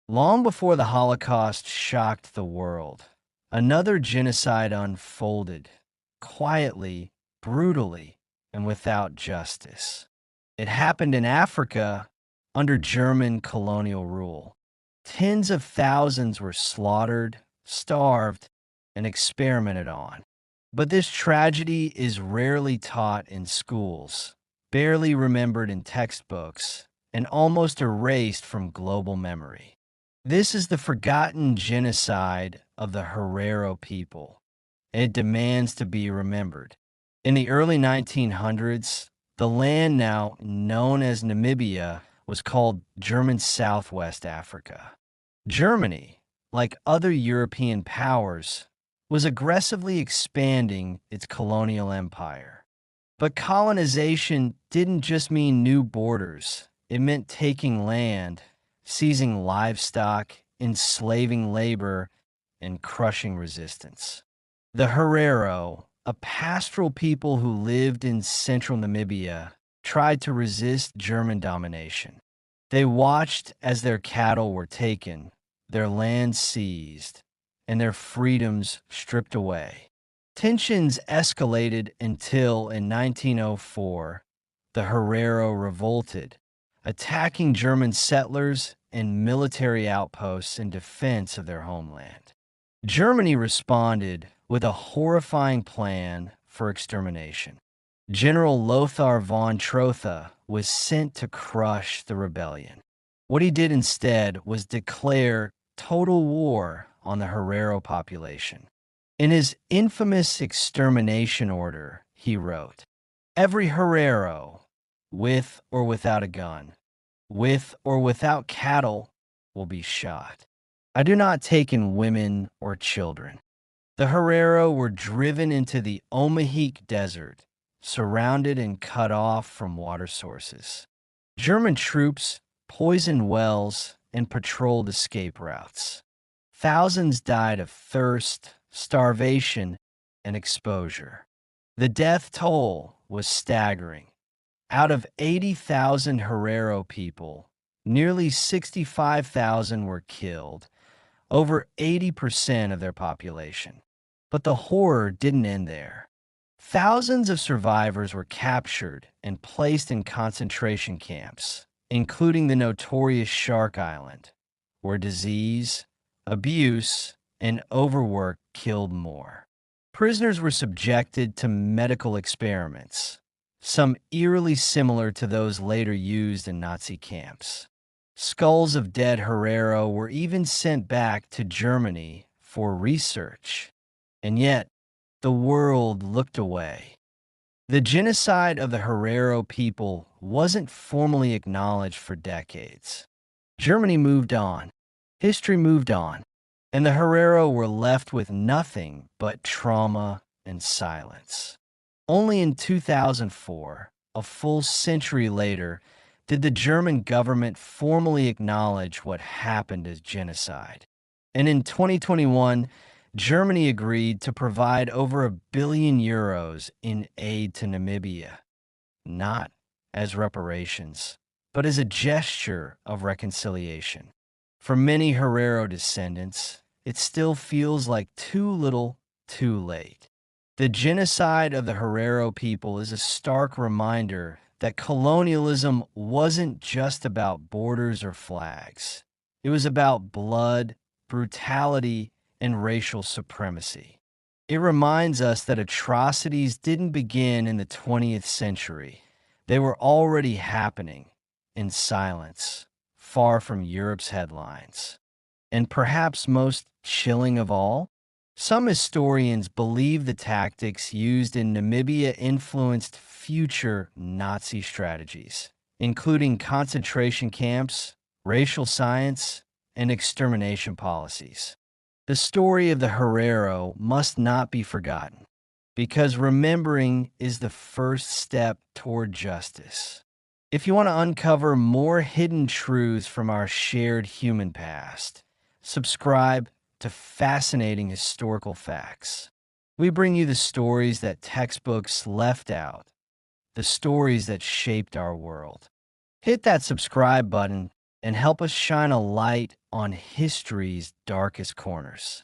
Long before the Holocaust shocked the world, another genocide unfolded, quietly, brutally, and without justice. It happened in Africa under German colonial rule. Tens of thousands were slaughtered, starved, and experimented on. But this tragedy is rarely taught in schools, barely remembered in textbooks, and almost erased from global memory. This is the forgotten genocide of the Herero people. It demands to be remembered. In the early 1900s, the land now known as Namibia was called German Southwest Africa. Germany, like other European powers, was aggressively expanding its colonial empire. But colonization didn't just mean new borders, it meant taking land, seizing livestock, enslaving labor, and crushing resistance. The Herero, a pastoral people who lived in central Namibia, tried to resist German domination. They watched as their cattle were taken, their land seized, and their freedoms stripped away. Tensions escalated until, in 1904, the Herero revolted, attacking German settlers and military outposts in defense of their homeland. Germany responded with a horrifying plan for extermination. General Lothar von Trotha was sent to crush the rebellion. What he did instead was declare total war on the Herero population. In his infamous extermination order, he wrote, "Every Herero, with or without a gun, with or without cattle, will be shot. I do not take in women or children." The Herero were driven into the Omahik Desert, surrounded and cut off from water sources. German troops poisoned wells and patrolled escape routes. Thousands died of thirst, starvation, and exposure. The death toll was staggering. Out of 80,000 Herero people, nearly 65,000 were killed, over 80% of their population. But the horror didn't end there. Thousands of survivors were captured and placed in concentration camps, including the notorious Shark Island, where disease, abuse, and overwork killed more. Prisoners were subjected to medical experiments, some eerily similar to those later used in Nazi camps. Skulls of dead Herero were even sent back to Germany for research. And yet, the world looked away. The genocide of the Herero people wasn't formally acknowledged for decades. Germany moved on, history moved on, and the Herero were left with nothing but trauma and silence. Only in 2004, a full century later, did the German government formally acknowledge what happened as genocide. And in 2021, Germany agreed to provide over €1 billion in aid to Namibia, not as reparations, but as a gesture of reconciliation. For many Herero descendants, it still feels like too little, too late. The genocide of the Herero people is a stark reminder that colonialism wasn't just about borders or flags. It was about blood, brutality, and racial supremacy. It reminds us that atrocities didn't begin in the 20th century. They were already happening in silence, far from Europe's headlines. And perhaps most chilling of all, some historians believe the tactics used in Namibia influenced future Nazi strategies, including concentration camps, racial science, and extermination policies. The story of the Herero must not be forgotten, because remembering is the first step toward justice. If you want to uncover more hidden truths from our shared human past, subscribe to Fascinating Historical Facts. We bring you the stories that textbooks left out, the stories that shaped our world. Hit that subscribe button and help us shine a light on history's darkest corners.